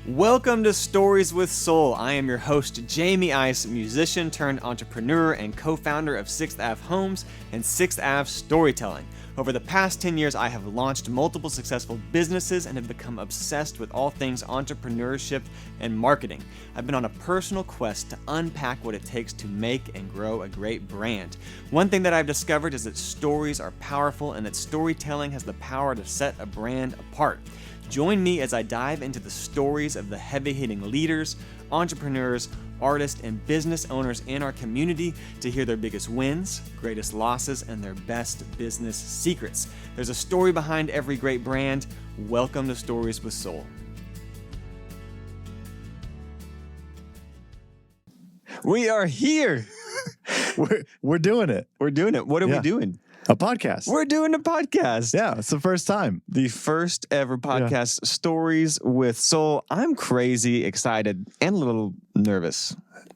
Welcome to Stories with Soul. I am your host, Jamey Ice, musician turned entrepreneur and co-founder of 6th Ave Homes and 6th Ave Storytelling. Over the past 10 years, I have launched multiple successful businesses and have become obsessed with all things entrepreneurship and marketing. I've been on a personal quest to unpack what it takes to make and grow a great brand. One thing that I've discovered is that stories are powerful and that storytelling has the power to set a brand apart. Join me as I dive into the stories of the heavy-hitting leaders, entrepreneurs, artists, and business owners in our community to hear their biggest wins, greatest losses, and their best business secrets. There's a story behind every great brand. Welcome to Stories with Soul. We are here. We're doing it. We're doing it. What are we doing? A podcast. We're doing a podcast. Yeah, it's the first time. The first ever podcast, Stories with Soul. I'm crazy excited and a little nervous.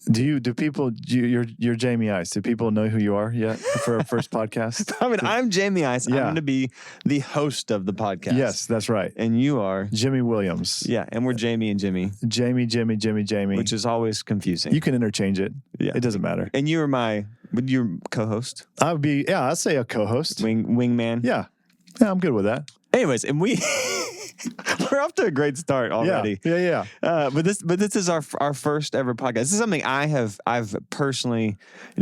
You're Jamey Ice. Do people know who you are yet for our first podcast? I mean, I'm Jamey Ice. Yeah. I'm going to be the host of the podcast. Yes, that's right. And you are? Jimmy Williams. Yeah, and we're Jamey and Jimmy. Jamey. Which is always confusing. You can interchange it. Yeah. It doesn't matter. And you are your co-host? I'd say a co-host. Wingman? Yeah, I'm good with that. Anyways, and we're off to a great start already. Yeah. But this is our first ever podcast. This is something I've personally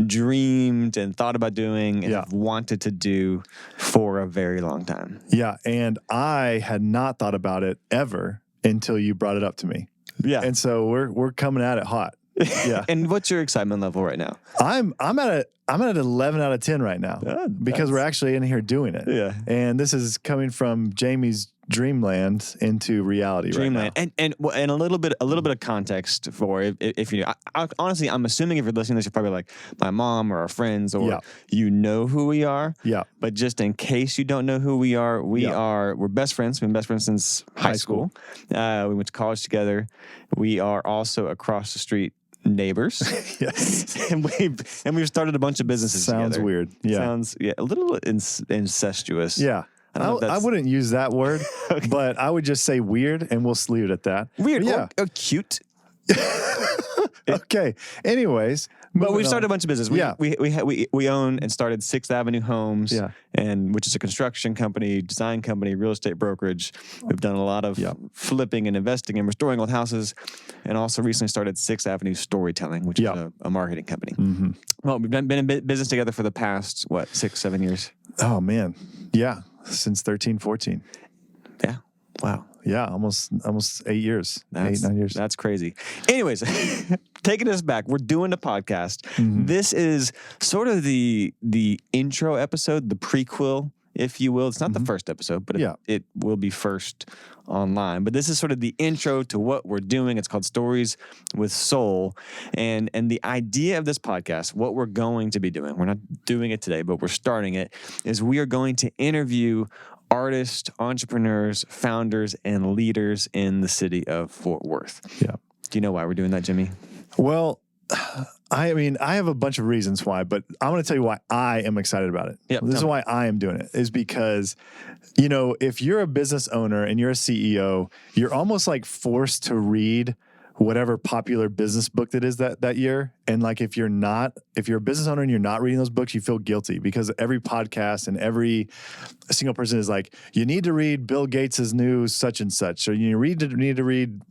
dreamed and thought about doing and have wanted to do for a very long time. Yeah, and I had not thought about it ever until you brought it up to me. Yeah, and so we're coming at it hot. Yeah. And what's your excitement level right now? I'm at 11 out of 10 right now because we're actually in here doing it. Yeah. And this is coming from Jamey's dreamland into reality right now. And a little bit of context for if you honestly, I'm assuming if you're listening to this, you're probably like my mom or our friends or you know who we are. Yeah. But just in case you don't know who we are, we're best friends. We've been best friends since high school. We went to college together. We are also across the street neighbors. Yes. and we've started a bunch of businesses together. Sounds weird. Yeah. Sounds a little incestuous. Yeah. I wouldn't use that word, Okay. But I would just say weird, and we'll leave it at that. Weird. Yeah. Or cute. Okay. Anyways. But we've started a bunch of business. We own and started 6th Avenue Homes, which is a construction company, design company, real estate brokerage. We've done a lot of flipping and investing and restoring old houses, and also recently started 6th Avenue Storytelling, which is a marketing company. Mm-hmm. Well, we've been in business together for the past, 6-7 years? Oh, man. Yeah. Since 13, 14. Yeah. Wow. Yeah, almost 8 years. 8-9 years. That's crazy. Anyways, taking us back, we're doing a podcast. Mm-hmm. This is sort of the intro episode, the prequel, if you will. It's not the first episode, but it will be first online. But this is sort of the intro to what we're doing. It's called Stories with Soul. And the idea of this podcast, what we're going to be doing, we're not doing it today, but we're starting it, is we are going to interview artists, entrepreneurs, founders, and leaders in the city of Fort Worth. Yeah. Do you know why we're doing that, Jimmy? Well, I have a bunch of reasons why, but I'm going to tell you why I am excited about it. Yep, this is why I am doing it, is because, if you're a business owner and you're a CEO, you're almost like forced to read whatever popular business book that is that year. And like, if you're a business owner and you're not reading those books, you feel guilty because every podcast and every single person is like, you need to read Bill Gates's new such and such. Or you need to read,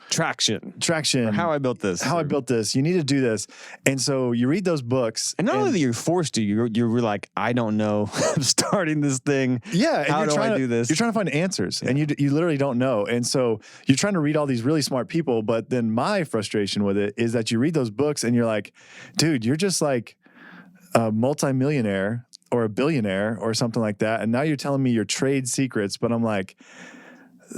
Traction. Or How I Built This. You need to do this. And so you read those books. And not only that you're forced to, you're like, I don't know. I'm starting this thing. Yeah. How do I do this? You're trying to find answers and you literally don't know. And so you're trying to read all these really smart people. But then my frustration with it is that you read those books and you're like, dude, you're just like a multimillionaire or a billionaire or something like that. And now you're telling me your trade secrets, but I'm like,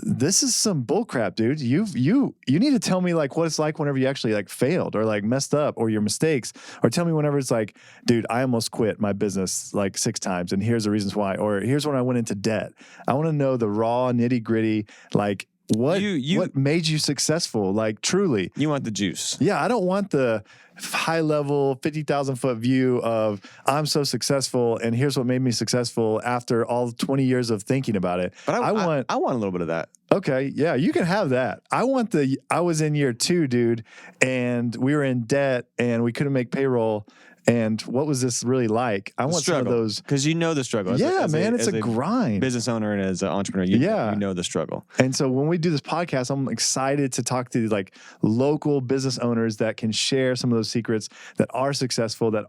this is some bullcrap, dude. You need to tell me like what it's like whenever you actually like failed or like messed up or your mistakes, or tell me whenever it's like, dude, I almost quit my business like 6 times and here's the reasons why, or here's when I went into debt. I want to know the raw nitty-gritty, like what made you successful? Like truly. You want the juice. Yeah, I don't want the high level 50,000 foot view of I'm so successful and here's what made me successful after all 20 years of thinking about it. But I want a little bit of that. Okay, yeah, you can have that. I was in year 2, dude, and we were in debt and we couldn't make payroll. And what was this really like? I want some of those. Because you know the struggle. It's a grind. Business owner and as an entrepreneur, you know the struggle. And so when we do this podcast, I'm excited to talk to like local business owners that can share some of those secrets that are successful, that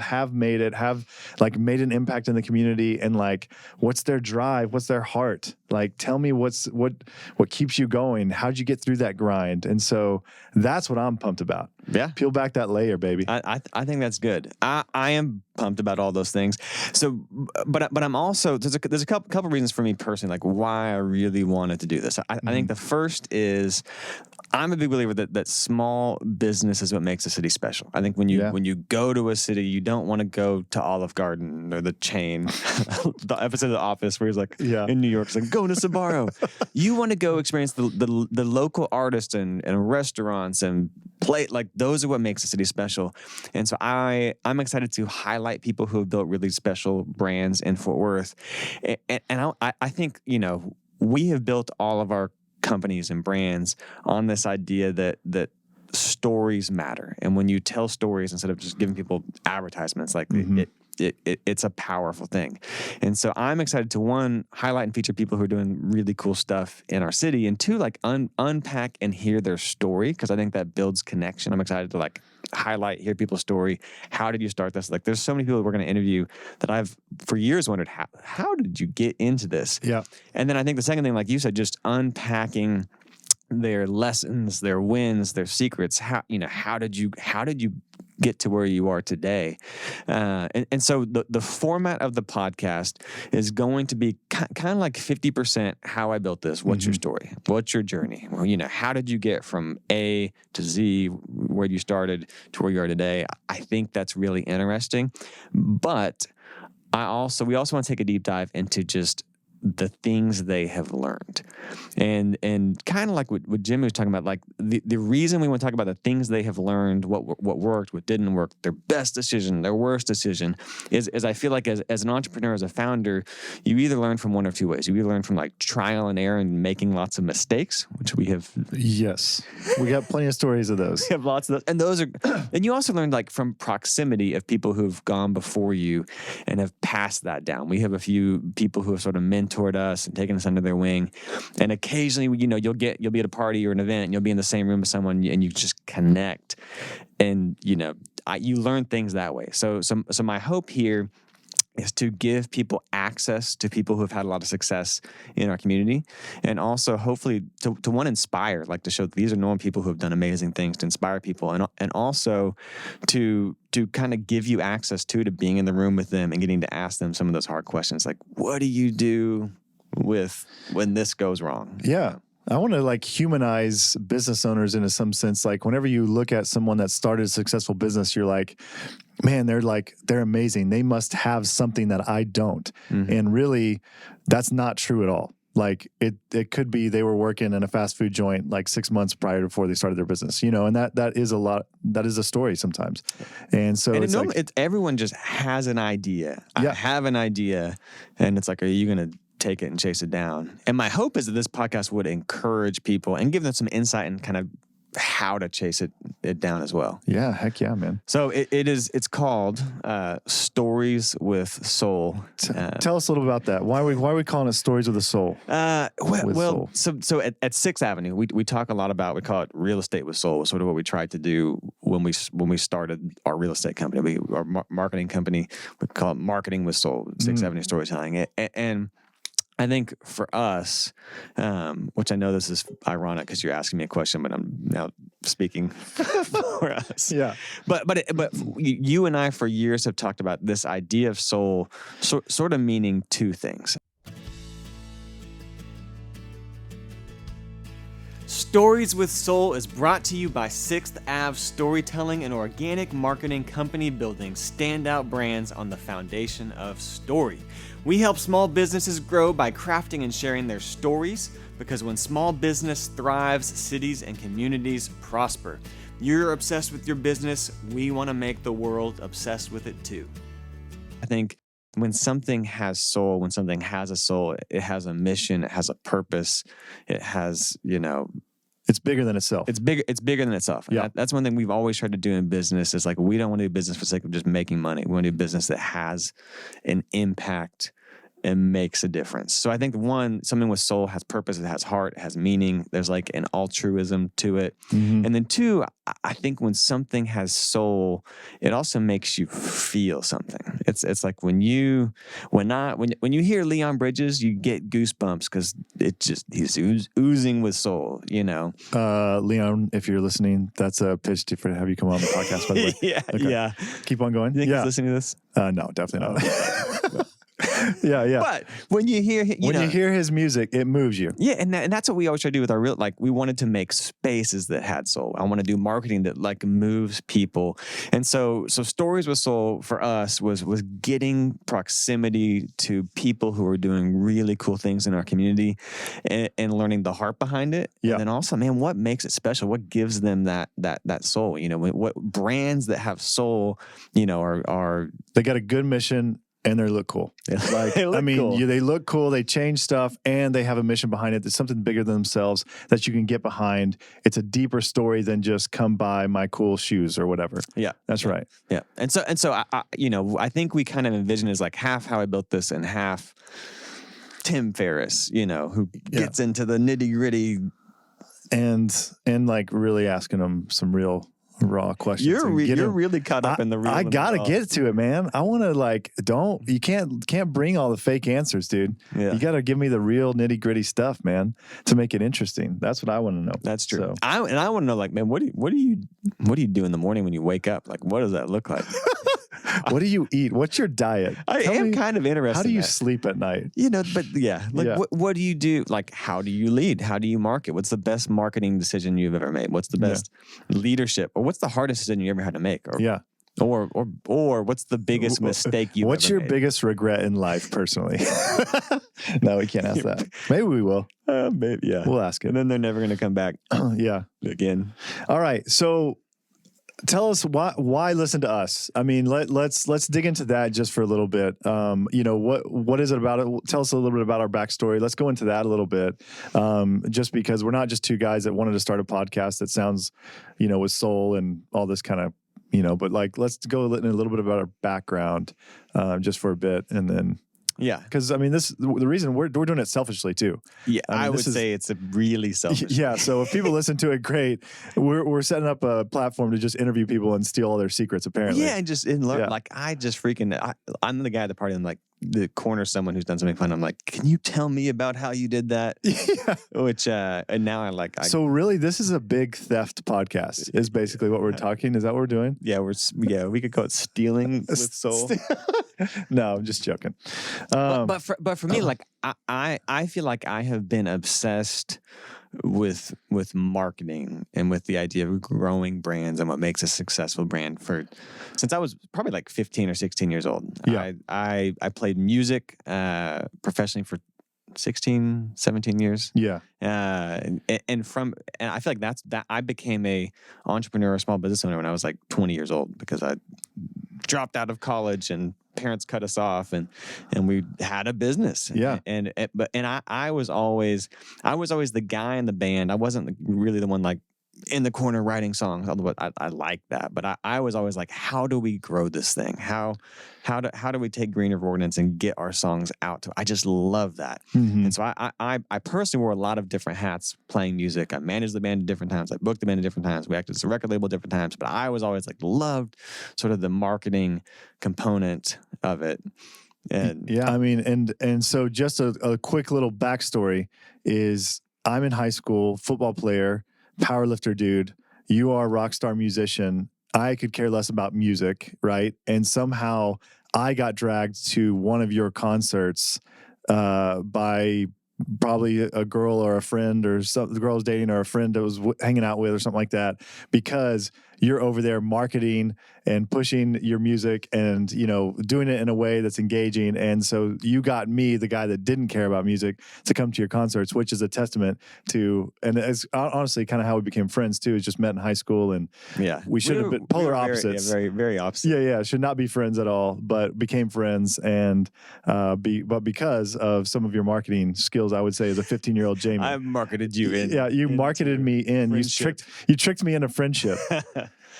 have made it, have like made an impact in the community, and like what's their drive, what's their heart. Like, tell me what keeps you going. How'd you get through that grind? And so that's what I'm pumped about. Yeah, peel back that layer, baby. I think that's good. I am pumped about all those things. So, but I'm also there's a couple reasons for me personally, like why I really wanted to do this. I think the first is I'm a big believer that small business is what makes a city special. I think when you go to a city, you don't want to go to Olive Garden or the chain, the episode of The Office where he's like in New York, it's like going to Sbarro. You want to go experience the local artists and restaurants and play, like those are what makes a city special. And so I'm excited to highlight people who have built really special brands in Fort Worth. And I think, we have built all of our companies and brands on this idea that stories matter. And when you tell stories instead of just giving people advertisements, like it's a powerful thing. And so I'm excited to, one, highlight and feature people who are doing really cool stuff in our city, and two, like unpack and hear their story, because I think that builds connection. I'm excited to like highlight, hear people's story. How did you start this? Like there's so many people that we're going to interview that I've for years wondered, how did you get into this? Yeah. And then I think the second thing, like you said, just unpacking their lessons, their wins, their secrets. How did you get to where you are today? And so the format of the podcast is going to be kind of like 50% how I built this. What's your story? What's your journey? Well, how did you get from A to Z, where you started to where you are today? I think that's really interesting. But we also want to take a deep dive into just the things they have learned. And kind of like what Jamey was talking about, like the reason we want to talk about the things they have learned, what worked, what didn't work, their best decision, their worst decision, is I feel like as an entrepreneur, as a founder, you either learn from one of two ways. You either learn from like trial and error and making lots of mistakes, which we have. Yes. We got plenty of stories of those. We have lots of those. And you also learn like from proximity of people who've gone before you and have passed that down. We have a few people who have sort of mentored us and taken us under their wing. And occasionally, you'll be at a party or an event and you'll be in the same room with someone and you just connect. And, you learn things that way. So my hope here is to give people access to people who have had a lot of success in our community, and also hopefully to inspire, like to show that these are normal people who have done amazing things, to inspire people, and also to kind of give you access to being in the room with them and getting to ask them some of those hard questions, like what do you do when this goes wrong? Yeah. I want to like humanize business owners in some sense. Like whenever you look at someone that started a successful business, you're like, man, they're amazing. They must have something that I don't. Mm-hmm. And really, that's not true at all. Like it could be they were working in a fast food joint like 6 months prior to before they started their business, and that is a lot. That is a story sometimes. And so everyone just has an idea. Yeah. I have an idea, and it's like, are you going to take it and chase it down? And my hope is that this podcast would encourage people and give them some insight and kind of how to chase it down as well. Yeah, heck yeah, man. So it's called Stories with Soul. Tell us a little about that. Why are we calling it Stories with a Soul? Soul. So at 6th Avenue, we talk a lot about, we call it real estate with soul. Sort of what we tried to do when we started our real estate company, our marketing company. We call it Marketing with Soul, 6th Avenue Storytelling, and I think for us, which I know this is ironic because you're asking me a question, but I'm now speaking for us. Yeah. But you and I for years have talked about this idea of soul, sort of meaning two things. Stories with Soul is brought to you by 6th Ave Storytelling, an organic marketing company building standout brands on the foundation of story. We help small businesses grow by crafting and sharing their stories, because when small business thrives, cities and communities prosper. You're obsessed with your business, we want to make the world obsessed with it too. I think when something has soul, when something has a soul, it has a mission, it has a purpose, it has, It's bigger than itself. it's bigger than itself. And Yeah. that's one thing we've always tried to do in business is like, we don't want to do business for the sake of just making money. We want to do business that has an impact and makes a difference. So I think something with soul has purpose, it has heart, it has meaning. There's like an altruism to it. Mhm. And then two, I think when something has soul, it also makes you feel something. It's like when you hear Leon Bridges, you get goosebumps because he's oozing with soul, Leon, if you're listening, that's a pitch to have you come on the podcast, by the way. Yeah, Okay. yeah. Keep on going. You think Yeah. he's listening to this? No, definitely not. Yeah. But when you hear, You hear his music, it moves you. yeah, and that's what we always try to do with our we wanted to make spaces that had soul. I want to do marketing that like moves people. And so Stories with Soul for us was getting proximity to people who are doing really cool things in our community and learning the heart behind it. Yeah. And then also, man, what makes it special? What gives them that soul? What brands that have soul, are They got a good mission and they look cool. Like, They look cool. They look cool. They change stuff and they have a mission behind it. It's something bigger than themselves that you can get behind. It's a deeper story than just come buy my cool shoes or whatever. Yeah, That's right. Yeah, and so I think we kind of envision is like half how I built this and half Tim Ferriss, who gets into the nitty gritty. And like really asking them some real raw questions. You're really caught up in the real. I gotta get to it, man. I want to you can't bring all the fake answers, dude. Yeah. You got to give me the real nitty gritty stuff, man, to make it interesting. That's what I want to know. That's true. So. I want to know, like, man, what do you do in the morning when you wake up? Like, what does that look like? What do you eat? What's your diet? I am kind of interested. How do in you that. sleep at night? But yeah, like, Yeah. What do you do? Like, how do you lead? How do you market? What's the best marketing decision you've ever made? What's the best leadership? Or what's the hardest decision you ever had to make? Or, Yeah. Or what's the biggest mistake you've What's ever your made? biggest regret in life, personally? No, we can't ask that. Maybe we will. Maybe, yeah. We'll ask it. And then they're never going to come back Yeah. again. All right. So tell us why listen to us? I mean, let's dig into that just for a little bit. What is it about it? Tell us a little bit about our backstory. Let's go into that a little bit. Just because we're not just two guys that wanted to start a podcast that sounds, with soul and all this kind of, but like, let's go in a little bit about our background, just for a bit. And then, Yeah. because I mean, the reason we're doing it selfishly too. Yeah, I mean, say it's a really selfish. Yeah. So if people listen to it, great. We're setting up a platform to just interview people and steal all their secrets, apparently. Yeah, and just learn. Yeah. Like, I'm the guy at the party. I'm like the corner someone who's done something fun. I'm like, can you tell me about how you did that? Yeah. Which and now So really, this is a big theft podcast. Is basically what we're talking. Is that what we're doing? yeah, we could call it stealing with soul. No, I'm just joking. But for me, like I feel like I have been obsessed with marketing and with the idea of growing brands and what makes a successful brand since I was probably like 15 or 16 years old. Yeah. I played music professionally for 16, 17 years. Yeah. And I feel like that I became a entrepreneur, a small business owner when I was like 20 years old because I dropped out of college and parents cut us off and we had a business. Yeah. And I was always the guy in the band. I wasn't really the one like in the corner writing songs, although I like that. But I was always like, how do we grow this thing? How do we take Green River Ordinance and get our songs out? I just love that. Mm-hmm. And so I personally wore a lot of different hats playing music. I managed the band at different times. I booked the band at different times. We acted as a record label at different times. But I was always like loved sort of the marketing component of it. And Yeah. I mean, and so just a quick little backstory is I'm in high school, football player, powerlifter dude. You are a rock star musician. I could care less about music, right? And somehow I got dragged to one of your concerts by probably a girl or a friend or the girl was dating or a friend that was hanging out with or something like that, because you're over there marketing and pushing your music and, doing it in a way that's engaging. And so you got me, the guy that didn't care about music, to come to your concerts, which is a testament to, and it's honestly kind of how we became friends too, is just met in high school, and we should have been polar opposites. Very, very opposite. Yeah. Should not be friends at all, but became friends. And, but because of some of your marketing skills, I would say, as a 15-year-old Jamey. I marketed you in. Yeah, you marketed me in. Friendship. You tricked me into friendship.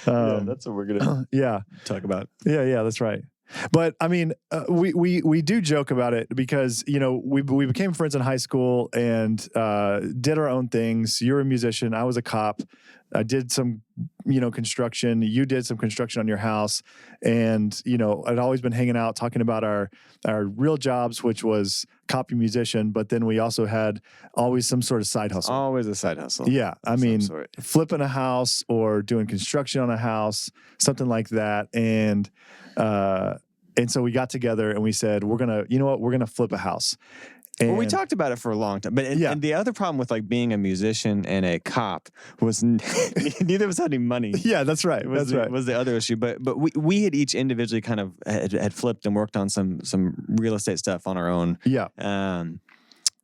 Yeah, that's what we're gonna talk about. Yeah, that's right. But I mean, we do joke about it because we became friends in high school and did our own things. You're a musician. I was a cop. I did some construction. You did some construction on your house, and I'd always been hanging out talking about our real jobs, which was cop and musician. But then we also had always some sort of side hustle. Always a side hustle. Yeah, I mean, flipping a house or doing construction on a house, something like that, and so we got together and we said, we're gonna flip a house. Well, we talked about it for a long time, but and the other problem with being a musician and a cop was neither of us had any money. Yeah, that's right. Was the other issue, but we had each individually kind of had flipped and worked on some real estate stuff on our own. Yeah.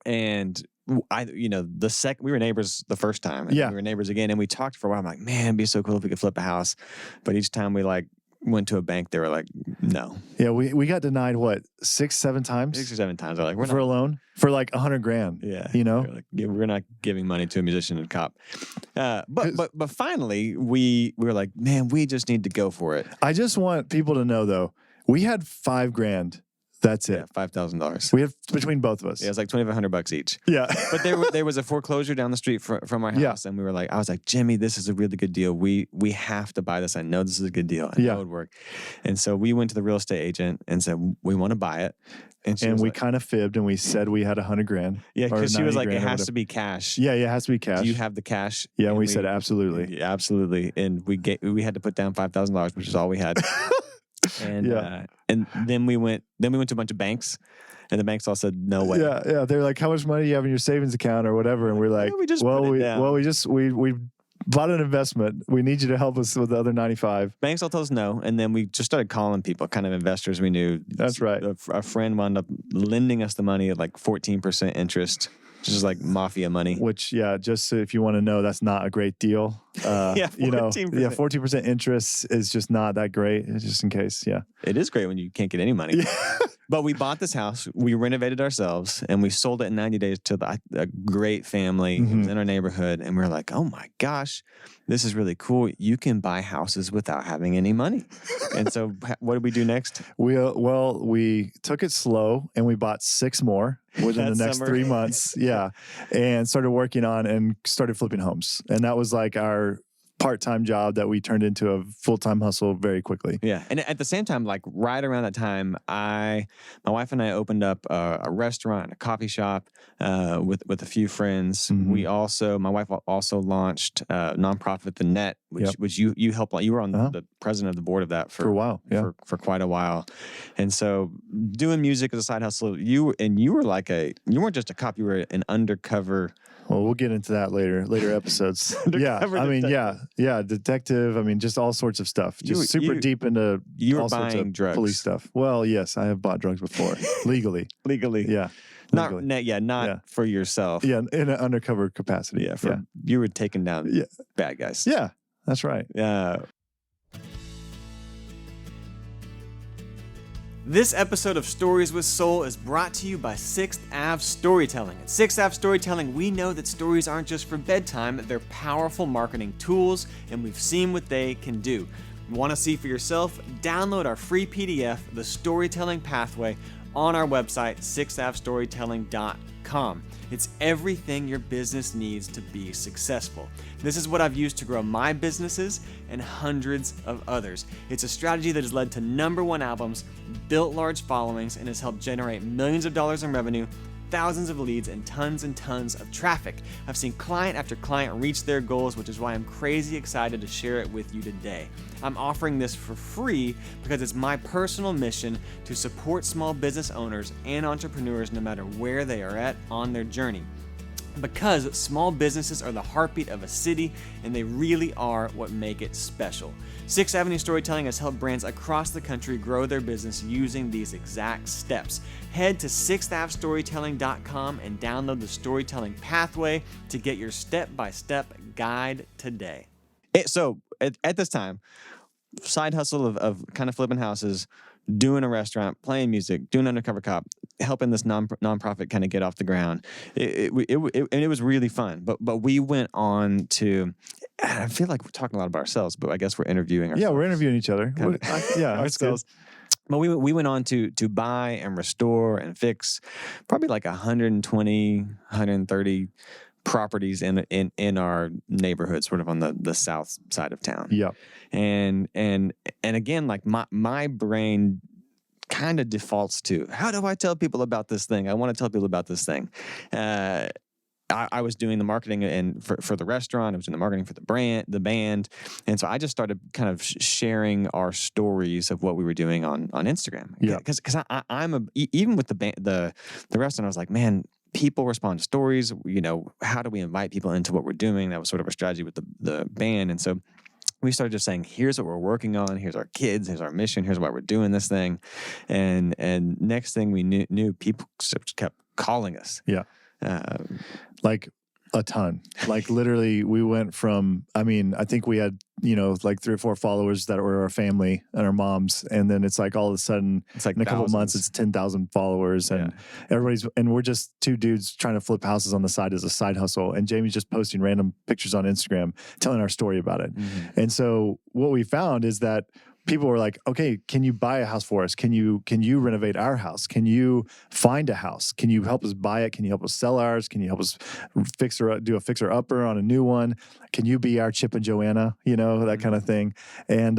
And we were neighbors the first time. And we were neighbors again, and we talked for a while. I'm like, man, it'd be so cool if we could flip a house. But each time we went to a bank, they were like, no. Yeah, we got denied 6-7 times? 6 or 7 times. They're like, we're for a loan for $100,000. Yeah. We're not giving money to a musician and cop. But finally we were like, man, we just need to go for it. I just want people to know though, we had $5,000. That's it. Yeah, $5,000. We have between both of us. Yeah, it was like $2,500 each. Yeah. But there was a foreclosure down the street from our house, and I was like, Jimmy, this is a really good deal. We have to buy this. I know this is a good deal. I know it would work. And so we went to the real estate agent and said, we want to buy it. And we kind of fibbed and we said we had $100,000. Yeah, because she was like, it has to be cash. Yeah, it has to be cash. Do you have the cash? Yeah, and we said absolutely. Yeah, absolutely. And we had to put down $5,000, which is all we had. And then we went to a bunch of banks, and the banks all said no way. Yeah. They're like, how much money do you have in your savings account or whatever? And we're like, we bought an investment. We need you to help us with the other 95. Banks all told us no, and then we just started calling people, kind of investors we knew. That's right. A friend wound up lending us the money at 14% interest. Just like mafia money. Which, just if you want to know, that's not a great deal. 14%. 14% interest is just not that great, just in case, It is great when you can't get any money. Yeah. But we bought this house, we renovated ourselves, and we sold it in 90 days to a great family who was in our neighborhood. And we were like, oh my gosh, this is really cool. You can buy houses without having any money. And so what did we do next? We took it slow, and we bought 6 more within the next 3 months. Yeah. And started working on and started flipping homes. And that was like our part-time job that we turned into a full-time hustle very quickly. Yeah. And at the same time, right around that time, my wife and I opened up a restaurant and a coffee shop with a few friends. Mm-hmm. My wife also launched a nonprofit, The Net, which you helped. You were on the president of the board of that for a while. Yeah. For quite a while. And so doing music as a side hustle, you were you weren't just a cop, you were an undercover. Well, we'll get into that later episodes. Detective. I mean, just all sorts of stuff. Just super deep into all sorts of drugs. Police stuff. Well, yes, I have bought drugs before, legally. Yeah. Not for yourself. Yeah, in an undercover capacity. Yeah, you were taking down bad guys. Yeah, that's right. Yeah. This episode of Stories with Soul is brought to you by 6th Ave Storytelling. At 6th Ave Storytelling, we know that stories aren't just for bedtime, they're powerful marketing tools, and we've seen what they can do. Want to see for yourself? Download our free PDF, The Storytelling Pathway, on our website, 6avestorytelling.com. It's everything your business needs to be successful. This is what I've used to grow my businesses and hundreds of others. It's a strategy that has led to #1 albums, built large followings, and has helped generate millions of dollars in revenue thousands of leads and tons of traffic. I've seen client after client reach their goals, which is why I'm crazy excited to share it with you today. I'm offering this for free because it's my personal mission to support small business owners and entrepreneurs no matter where they are at on their journey. Because small businesses are the heartbeat of a city, and they really are what make it special. 6th Avenue Storytelling has helped brands across the country grow their business using these exact steps. Head to 6thAveStorytelling.com and download the Storytelling Pathway to get your step-by-step guide today. So at this time, side hustle of kind of flipping houses, doing a restaurant, playing music, doing Undercover Cop, helping this nonprofit kind of get off the ground. It was really fun. But we went on to, I feel like we're talking a lot about ourselves, but I guess we're interviewing ourselves. Yeah, we're interviewing each other. Ourselves. But we went on to buy and restore and fix probably like 120, 130 properties in our neighborhood, sort of on the south side of town. Yeah. And again, like my brain kind of defaults to, how do I tell people about this thing? I want to tell people about this thing. I was doing the marketing and for the restaurant. I was doing the marketing for the band, and so I just started kind of sharing our stories of what we were doing on Instagram. Yeah, because even with the restaurant, I was like, man, people respond to stories. You know, how do we invite people into what we're doing? That was sort of our strategy with the band, and so we started just saying, here's what we're working on. Here's our kids. Here's our mission. Here's why we're doing this thing. And next thing we knew people kept calling us. Yeah. Like a ton. Like literally we went from, I think we had, like 3 or 4 followers that were our family and our moms. And then it's like all of a sudden, it's like in a couple of months, it's 10,000 followers and and we're just 2 dudes trying to flip houses on the side as a side hustle. And Jamey's just posting random pictures on Instagram, telling our story about it. Mm-hmm. And so what we found is that people were like, okay, can you buy a house for us? Can you renovate our house? Can you find a house? Can you help us buy it? Can you help us sell ours? Can you help us do a fixer upper on a new one? Can you be our Chip and Joanna? That kind of thing. And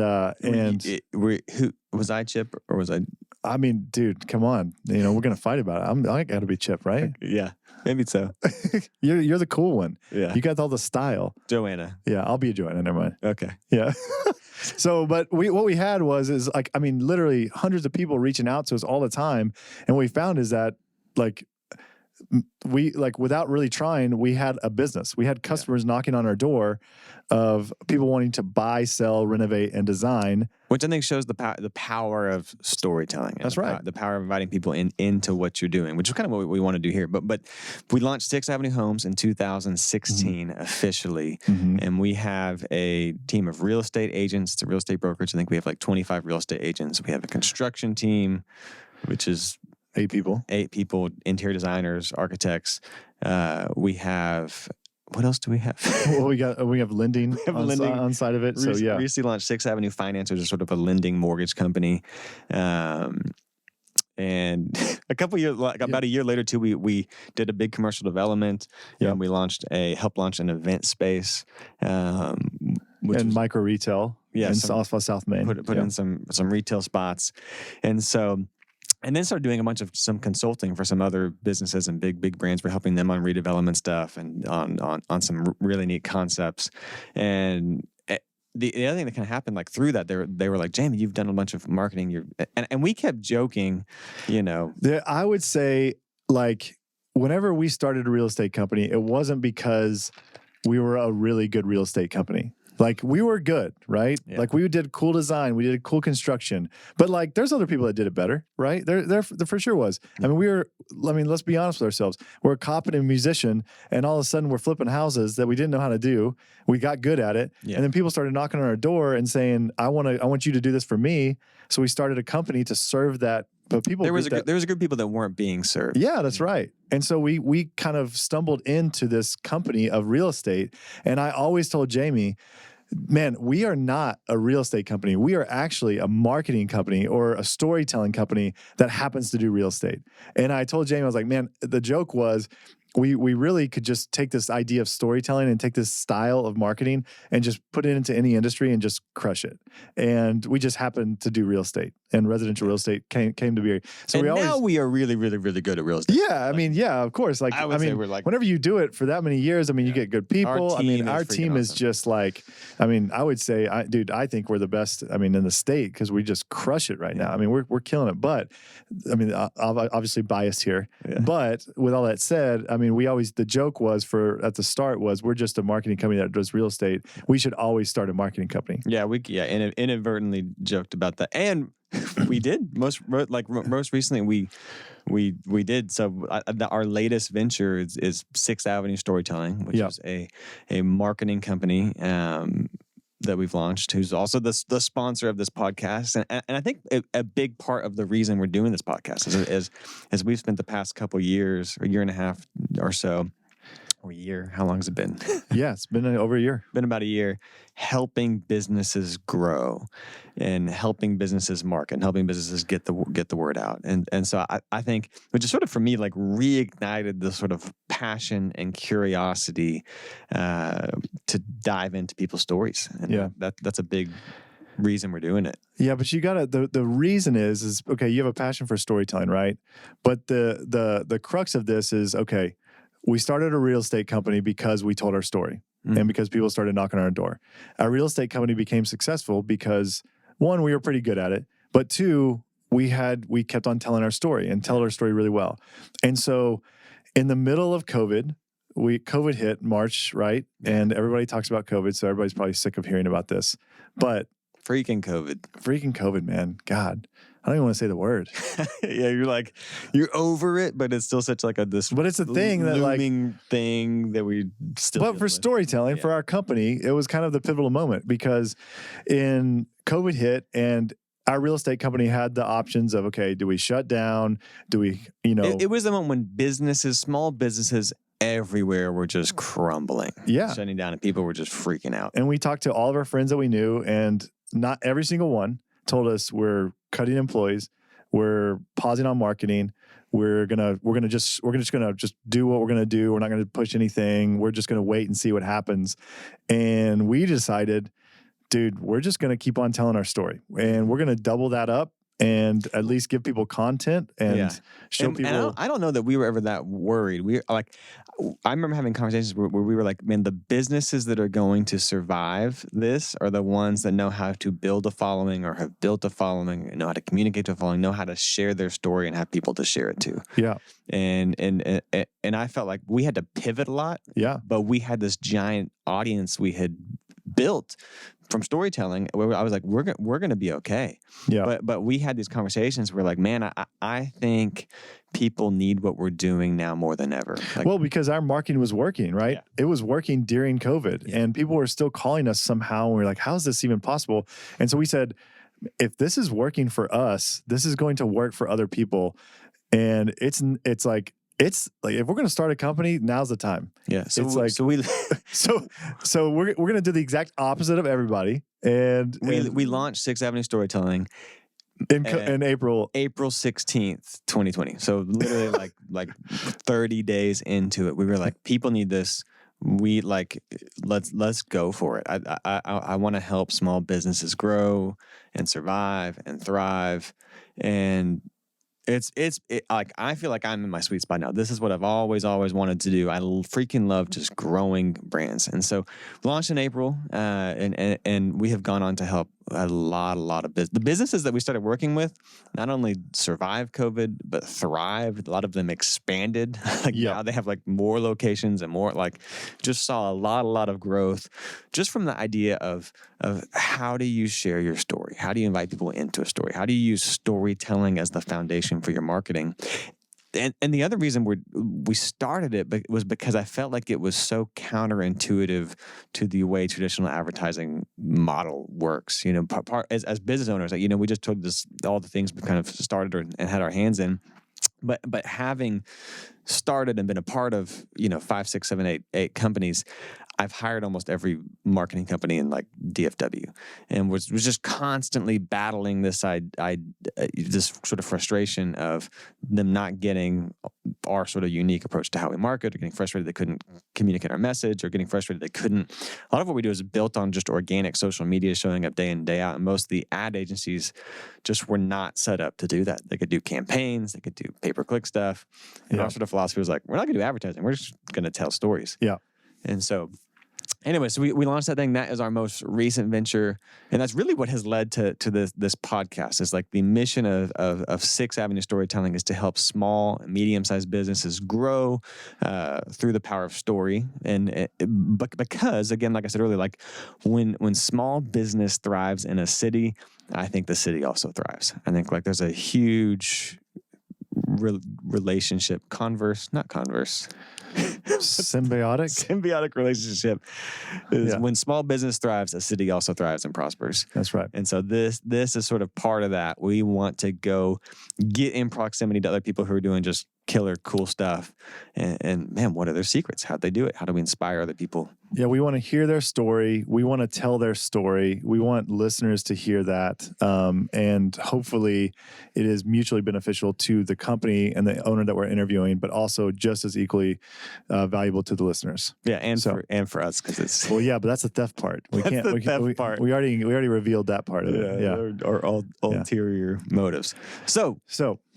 who was I, Chip, or was I? I mean, dude, come on. We're gonna fight about it. I got to be Chip, right? Yeah, maybe so. You're the cool one. Yeah, you got all the style. Joanna. Yeah, I'll be a Joanna. Never mind. Okay. Yeah. So, but what we had is literally hundreds of people reaching out to us all the time, and what we found is that we without really trying, we had a business. We had customers knocking on our door of people wanting to buy, sell, renovate, and design. Which I think shows the power of storytelling. That's right. The power of inviting people into what you're doing, which is kind of what we want to do here. But we launched 6th Avenue Homes in 2016 officially, and we have a team of real estate agents. It's a real estate brokerage. I think we have like 25 real estate agents. We have a construction team, which is 8 people, interior designers, architects. We have, what else do we have? Well, we have lending on side of it. So yeah. Recently launched 6th Avenue Finance, which is sort of a lending mortgage company. And about a year later too, we did a big commercial development. And we helped launch an event space. And micro retail. Yeah. In South Main. Put in some retail spots. And then started doing a bunch of some consulting for some other businesses and big brands. We're helping them on redevelopment stuff and on some really neat concepts. And the other thing that kind of happened through that, they were like, Jamey, you've done a bunch of marketing. And we kept joking, I would say whenever we started a real estate company, it wasn't because we were a really good real estate company. We were good, right? Yeah. We did cool design, we did cool construction, but there's other people that did it better, right? There for sure was. I mean, let's be honest with ourselves. We're a cop and a musician, and all of a sudden we're flipping houses that we didn't know how to do. We got good at it, and then people started knocking on our door and saying, "I want you to do this for me." So we started a company to serve that. But there was a group of people that weren't being served. Yeah, that's right. And so we kind of stumbled into this company of real estate, and I always told Jamey, man, we are not a real estate company. We are actually a marketing company or a storytelling company that happens to do real estate. And I told Jamey, I was like, man, the joke was, we really could just take this idea of storytelling and take this style of marketing and just put it into any industry and just crush it. And we just happened to do real estate, and residential real estate came to be. So and now we are really, really, really good at real estate. Yeah, I mean, yeah, of course. Like, I would say we're like, whenever you do it for that many years, I mean, you get good people. Our team is just like, I mean, I would say, I think we're the best. I mean, in the state, because we just crush it right now. I mean, we're killing it. But I mean, obviously biased here. Yeah. But with all that said, I mean, the joke was at the start was we're just a marketing company that does real estate. We should always start a marketing company. Yeah, inadvertently joked about that, and we did most recently we did. So our latest venture is 6th Avenue Storytelling, which is a marketing company that we've launched, who's also the sponsor of this podcast. And I think a big part of the reason we're doing this podcast is we've spent the past couple years, a year and a half or so, or a year. How long has it been? Yeah, it's been over a year. Been about a year, helping businesses grow and helping businesses market and helping businesses get the word out. And so I think, which is sort of for me, like reignited the sort of passion and curiosity to dive into people's stories. And that's a big reason we're doing it. Yeah, but you gotta, the reason is okay, you have a passion for storytelling, right? But the crux of this is, okay, we started a real estate company because we told our story and because people started knocking on our door. Our real estate company became successful because, one, we were pretty good at it, but two, we kept on telling our story and tell our story really well. And so in the middle of COVID hit March, right? And everybody talks about COVID, so everybody's probably sick of hearing about this. But freaking COVID, man. God. I don't even want to say the word. Yeah, you're over it, but it's still such like but it's a thing that thing that we still. But for storytelling, for our company, it was kind of the pivotal moment because in COVID hit and our real estate company had the options of, okay, do we shut down? Do we, It was the moment when small businesses everywhere were just crumbling. Yeah. Shutting down, and people were just freaking out. And we talked to all of our friends that we knew, and not every single one told us we're cutting employees, we're pausing on marketing, we're just gonna do what we're gonna do. We're not gonna push anything. We're just gonna wait and see what happens. And we decided, dude, we're just gonna keep on telling our story, and we're gonna double that up and at least give people content and show people. And I don't know that we were ever that worried. I remember having conversations where we were like, man, the businesses that are going to survive this are the ones that know how to build a following or have built a following, know how to communicate to a following, know how to share their story and have people to share it to. Yeah. And I felt like we had to pivot a lot. Yeah. But we had this giant audience we had built from storytelling where I was like, we're going to be okay. Yeah. But we had these conversations where like, man, I think people need what we're doing now more than ever. Well, because our marketing was working, right? Yeah. It was working during COVID and people were still calling us somehow. And we were like, how is this even possible? And so we said, if this is working for us, this is going to work for other people. And it's like, if we're going to start a company, now's the time. Yeah. So we're going to do the exact opposite of everybody. And we launched 6th Avenue Storytelling in April 16th, 2020. So literally like 30 days into it, we were like, people need this. We let's go for it. I want to help small businesses grow and survive and thrive. And it's like, I feel like I'm in my sweet spot now. This is what I've always wanted to do. I freaking love just growing brands. And so we launched in April, and we have gone on to help a lot of the businesses that we started working with not only survived COVID, but thrived. A lot of them expanded. Now they have like more locations and more, like, just saw a lot of growth just from the idea of how do you share your story? How do you invite people into a story? How do you use storytelling as the foundation for your marketing? And the other reason we started it was because I felt like it was so counterintuitive to the way traditional advertising model works. As business owners, like, we just told this all the things we kind of started and had our hands in, but having started and been a part of 5, 6, 7, 8 companies, I've hired almost every marketing company in like DFW, and was just constantly battling this this sort of frustration of them not getting our sort of unique approach to how we market, or getting frustrated they couldn't communicate our message, or getting frustrated they couldn't. A lot of what we do is built on just organic social media showing up day in and day out, and most of the ad agencies just were not set up to do that. They could do campaigns, they could do pay-per-click stuff, and our sort of philosophy was like, we're not going to do advertising, we're just going to tell stories. Yeah. And so anyway, so we launched that thing. That is our most recent venture, and that's really what has led to this podcast. Is like the mission of Sixth Avenue Storytelling is to help small and medium-sized businesses grow through the power of story. And because, again, like I said earlier, like when small business thrives in a city, I think the city also thrives. I think like there's a huge relationship, symbiotic relationship is when small business thrives, a city also thrives and prospers. That's right. And so this is sort of part of that. We want to go get in proximity to other people who are doing just killer cool stuff, and man, what are their secrets? How'd they do it? How do we inspire other people? Yeah, we want to hear their story. We want to tell their story. We want listeners to hear that. And hopefully it is mutually beneficial to the company and the owner that we're interviewing, but also just as equally valuable to the listeners. Yeah, and for us, because it's well, yeah, but that's the theft part. We part. We already revealed that part of it. Yeah, our ulterior motives. So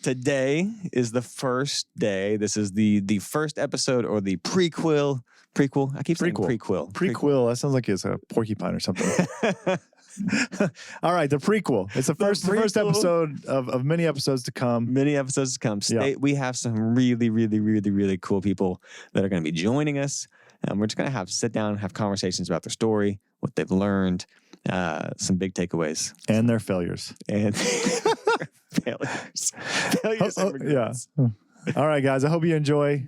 today is the first day. This is the first episode, or the prequel. I keep saying prequel. Prequel. That sounds like it's a porcupine or something. All right, the prequel. It's the first episode of many episodes to come. Many episodes to come. We have some really, really, really, really cool people that are going to be joining us. We're just going to sit down and have conversations about their story, what they've learned, some big takeaways. And their failures. And failures. Yeah. All right, guys. I hope you enjoy.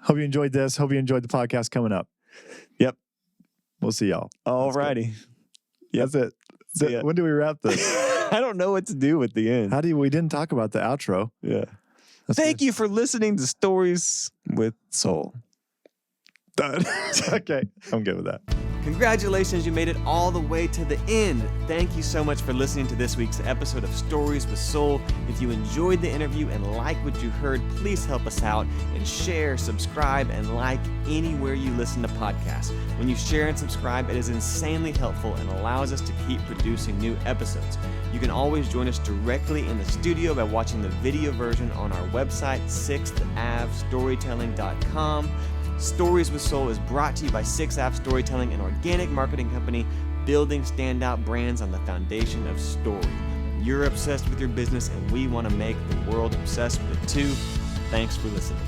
Hope you enjoyed this. Hope you enjoyed the podcast coming up. Yep. We'll see y'all. All righty. Yep. That's it. When do we wrap this? I don't know what to do at the end. We didn't talk about the outro. Yeah. Thank you for listening to Stories with Soul. Done. Okay. I'm good with that. Congratulations, you made it all the way to the end. Thank you so much for listening to this week's episode of Stories with Soul. If you enjoyed the interview and like what you heard, please help us out and share, subscribe, and like anywhere you listen to podcasts. When you share and subscribe, it is insanely helpful and allows us to keep producing new episodes. You can always join us directly in the studio by watching the video version on our website, 6thAveStorytelling.com. Stories with Soul is brought to you by 6 Ave Storytelling, an organic marketing company building standout brands on the foundation of story. You're obsessed with your business, and we want to make the world obsessed with it too. Thanks for listening.